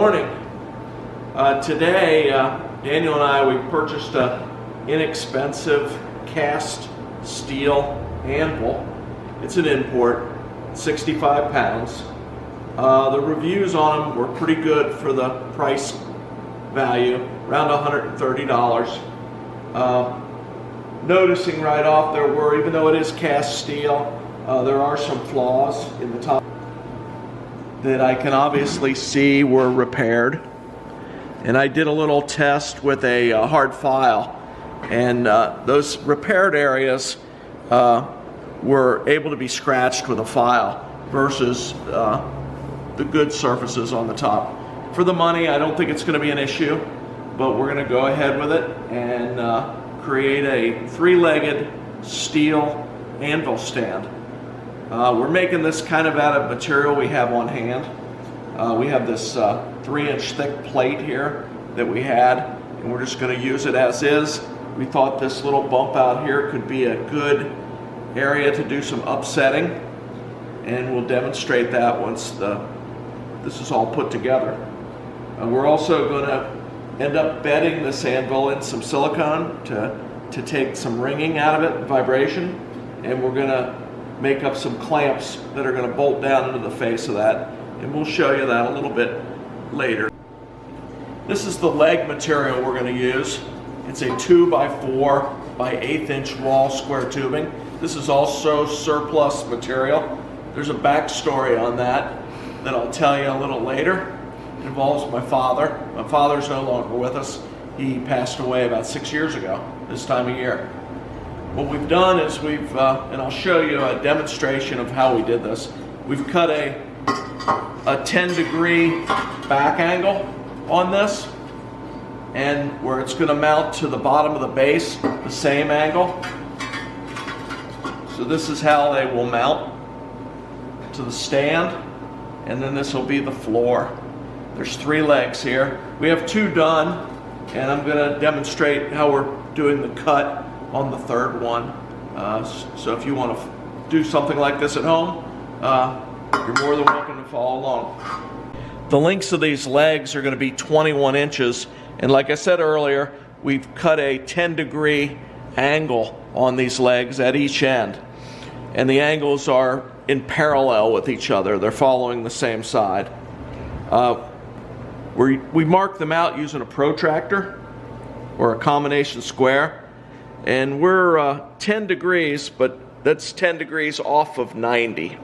morning. Today, Daniel and I, we purchased an inexpensive cast steel anvil. It's an import, 65 pounds. The reviews on them were pretty good for the price value, around $130. Noticing right off there were, even though it is cast steel, there are some flaws in the top that I can obviously see were repaired. And I did a little test with a hard file, and those repaired areas were able to be scratched with a file versus the good surfaces on the top. For the money, I don't think it's going to be an issue, but we're going to go ahead with it and create a three-legged steel anvil stand. We're making this kind of out of material we have on hand. We have this 3-inch thick plate here that we had, and we're just going to use it as is. We thought this little bump out here could be a good area to do some upsetting, and we'll demonstrate that once this is all put together. We're also going to end up bedding this anvil in some silicone to take some ringing out of it, vibration, and we're going to make up some clamps that are going to bolt down into the face of that, and we'll show you that a little bit later. This is the leg material we're going to use. It's a 2x4 by 1/8 inch raw square tubing. This is also surplus material. There's a backstory on that I'll tell you a little later. It involves my father. My father's no longer with us. He passed away about 6 years ago, this time of year. What we've done is and I'll show you a demonstration of how we did this. We've cut a 10-degree back angle on this, and where it's going to mount to the bottom of the base, the same angle. So this is how they will mount to the stand, and then this will be the floor. There's 3 legs here. We have 2 done, and I'm going to demonstrate how we're doing the cut on the 3rd one. So if you want to do something like this at home, you're more than welcome to follow along. The lengths of these legs are going to be 21 inches, and like I said earlier, we've cut a 10-degree angle on these legs at each end, and the angles are in parallel with each other. They're following the same side. We mark them out using a protractor or a combination square, and we're 10 degrees, but that's 10 degrees off of 90.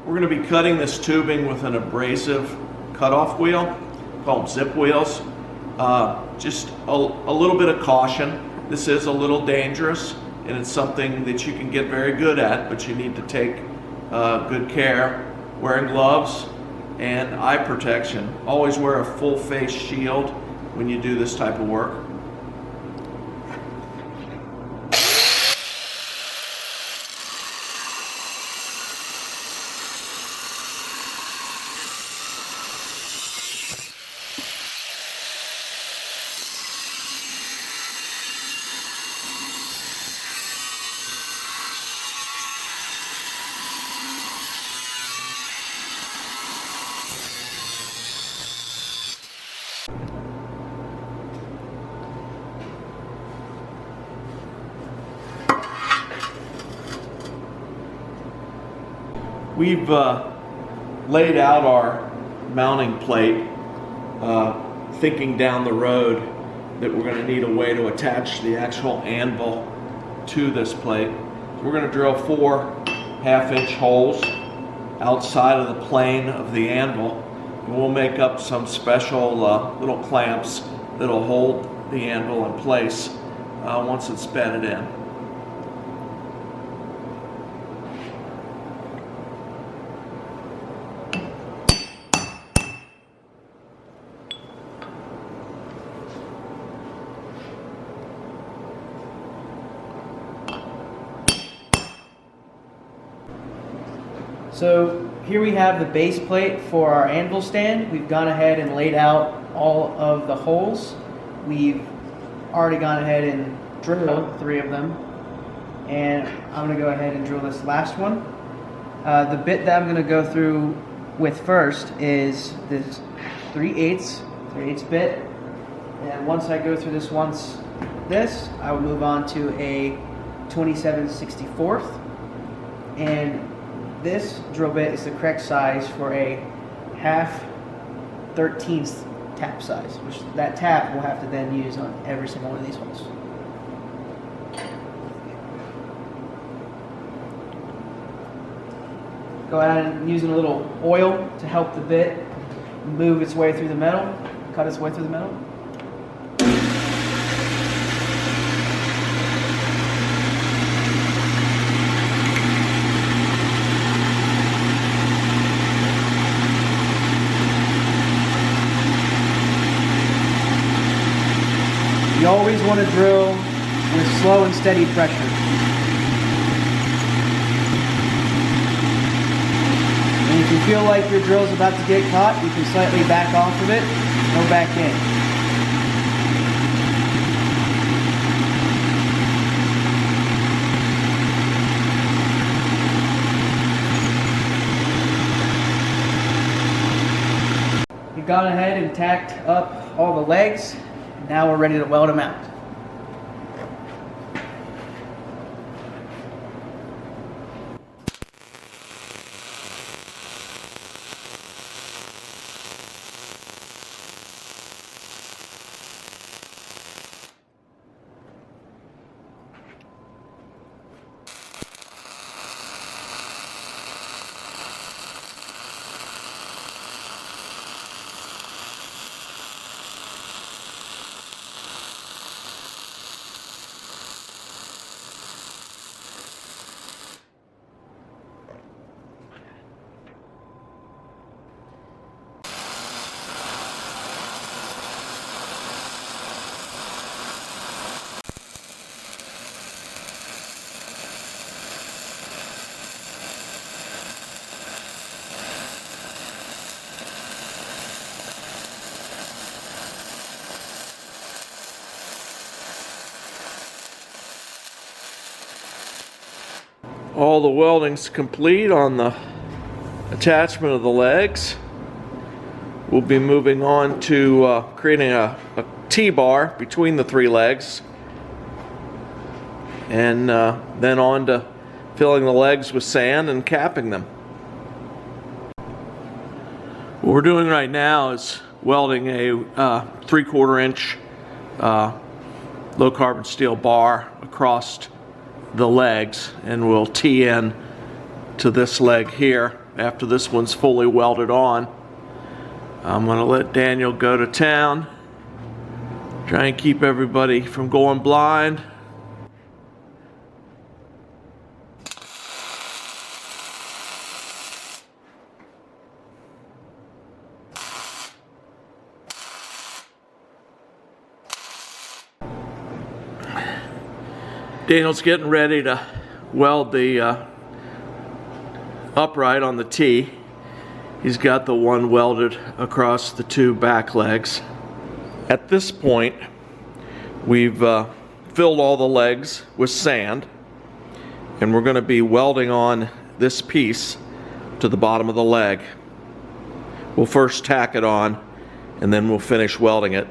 We're going to be cutting this tubing with an abrasive cutoff wheel, called zip wheels. Just a little bit of caution. This is a little dangerous, and it's something that you can get very good at, but you need to take good care. Wearing gloves and eye protection. Always wear a full face shield when you do this type of work. We've laid out our mounting plate, thinking down the road that we're going to need a way to attach the actual anvil to this plate. So we're going to drill 4 1/2-inch holes outside of the plane of the anvil, and we'll make up some special little clamps that'll hold the anvil in place once it's bedded in. So here we have the base plate for our anvil stand. We've gone ahead and laid out all of the holes. We've already gone ahead and drill 3 of them, and I'm going to go ahead and drill this last one. The bit that I'm going to go through with first is this 3/8 bit, and once I go through this I will move on to a 27/64, and this drill bit is the correct size for a 1/2 13th tap size, which that tap we'll have to then use on every single one of these holes. Go ahead and using a little oil to help the bit move its way through the metal, cut its way through the metal. You always want to drill with slow and steady pressure. And if you feel like your drill is about to get caught, you can slightly back off of it, go back in. We've gone ahead and tacked up all the legs. Now we're ready to weld them out. All the welding's complete on the attachment of the legs. We'll be moving on to creating a T-bar between the 3 legs, and then on to filling the legs with sand and capping them. What we're doing right now is welding a 3/4 inch low carbon steel bar across the legs, and we'll tee in to this leg here after this one's fully welded on. I'm going to let Daniel go to town, try and keep everybody from going blind. Daniel's getting ready to weld the upright on the T. He's got the one welded across the 2 back legs. At this point, we've filled all the legs with sand, and we're going to be welding on this piece to the bottom of the leg. We'll first tack it on, and then we'll finish welding it.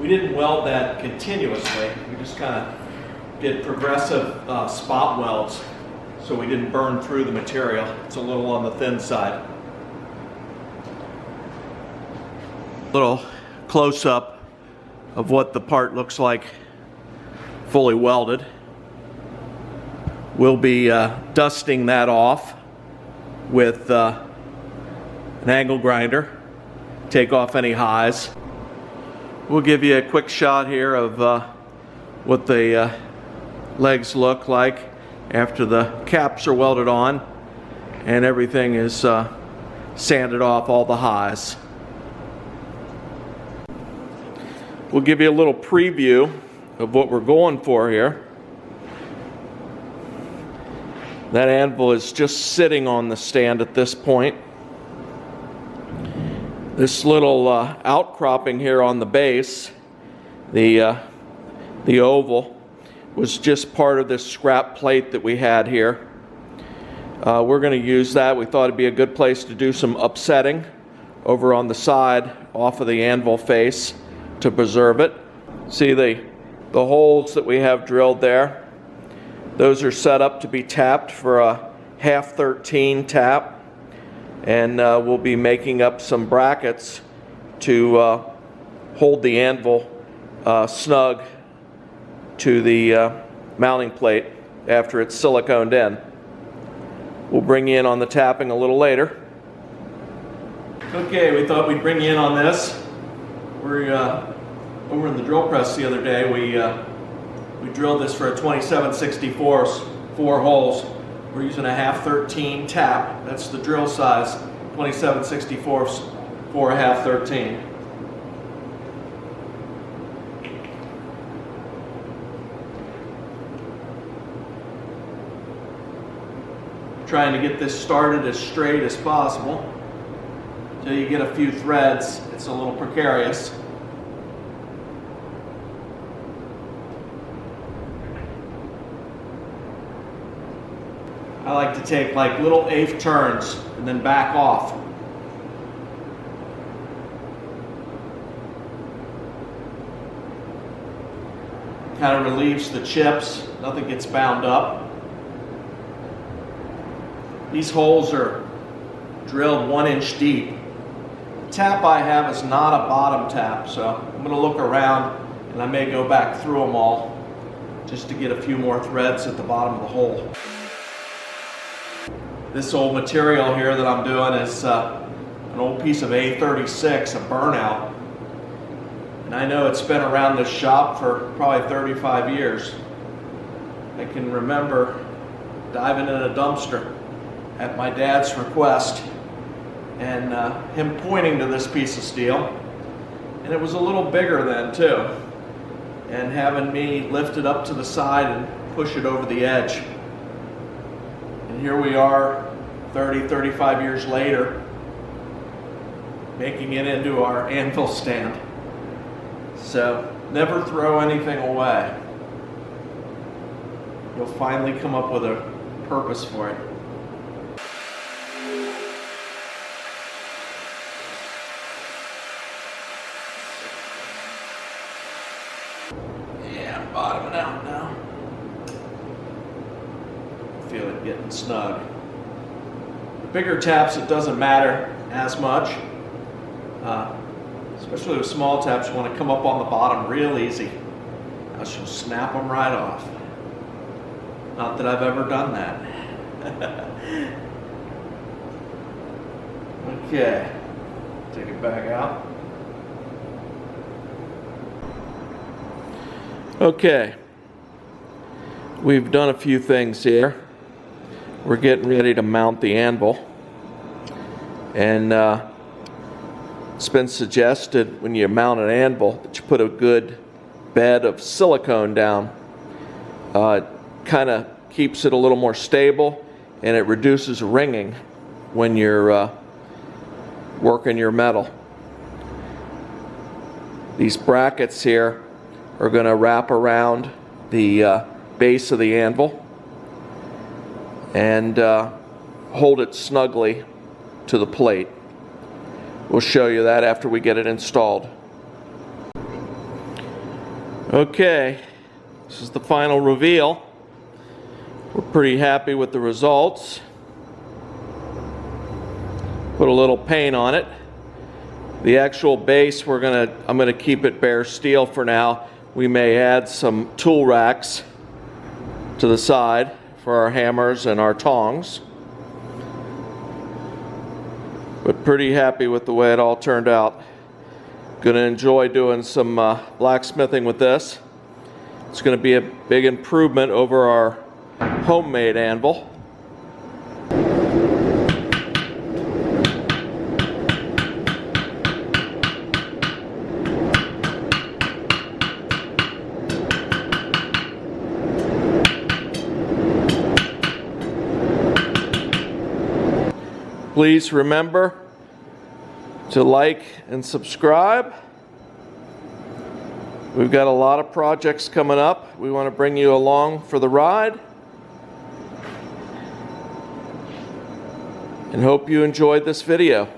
We didn't weld that continuously. We just kind of did progressive spot welds so we didn't burn through the material. It's a little on the thin side. Little close-up of what the part looks like fully welded. We'll be dusting that off with an angle grinder, take off any highs. We'll give you a quick shot here of what the legs look like after the caps are welded on and everything is sanded off, all the highs. We'll give you a little preview of what we're going for here. That anvil is just sitting on the stand at this point. This little outcropping here on the base, the oval, was just part of this scrap plate that we had here. We're going to use that. We thought it'd be a good place to do some upsetting over on the side off of the anvil face to preserve it. See the holes that we have drilled there? Those are set up to be tapped for a 1/2-13 tap. And we'll be making up some brackets to hold the anvil snug to the mounting plate after it's siliconed in. We'll bring you in on the tapping a little later. Okay, we thought we'd bring you in on this. We're over in the drill press the other day. We drilled this for a 27/64, 4 holes. We're using a 1/2-13 tap. That's the drill size, 27/64 for a 1/2-13. Trying to get this started as straight as possible. Until you get a few threads, it's a little precarious. I like to take like little 1/8 turns and then back off. Kind of relieves the chips, nothing gets bound up. These holes are drilled 1 inch deep. The tap I have is not a bottom tap, so I'm going to look around and I may go back through them all just to get a few more threads at the bottom of the hole. This old material here that I'm doing is an old piece of A36, a burnout. And I know it's been around this shop for probably 35 years. I can remember diving in a dumpster at my dad's request and him pointing to this piece of steel. And it was a little bigger then too. And having me lift it up to the side and push it over the edge. And here we are 30, 35 years later, making it into our Anvil Stand. So never throw anything away. You'll finally come up with a purpose for it. Yeah, I'm bottoming out now. Feel it getting snug. The bigger taps, it doesn't matter as much. Especially with small taps, you want to come up on the bottom real easy. Else you'll snap them right off. Not that I've ever done that. Okay, take it back out. Okay, we've done a few things here. We're getting ready to mount the anvil, and it's been suggested when you mount an anvil that you put a good bed of silicone down. It kind of keeps it a little more stable, and it reduces ringing when you're working your metal. These brackets here are going to wrap around the base of the anvil and hold it snugly to the plate. We'll show you that after we get it installed. Okay, this is the final reveal. We're pretty happy with the results. Put a little paint on it. The actual base, I'm gonna keep it bare steel for now. We may add some tool racks to the side for our hammers and our tongs. but pretty happy with the way it all turned out. Gonna enjoy doing some blacksmithing with this. It's gonna be a big improvement over our homemade anvil. Please remember to like and subscribe. We've got a lot of projects coming up. We want to bring you along for the ride. And hope you enjoyed this video.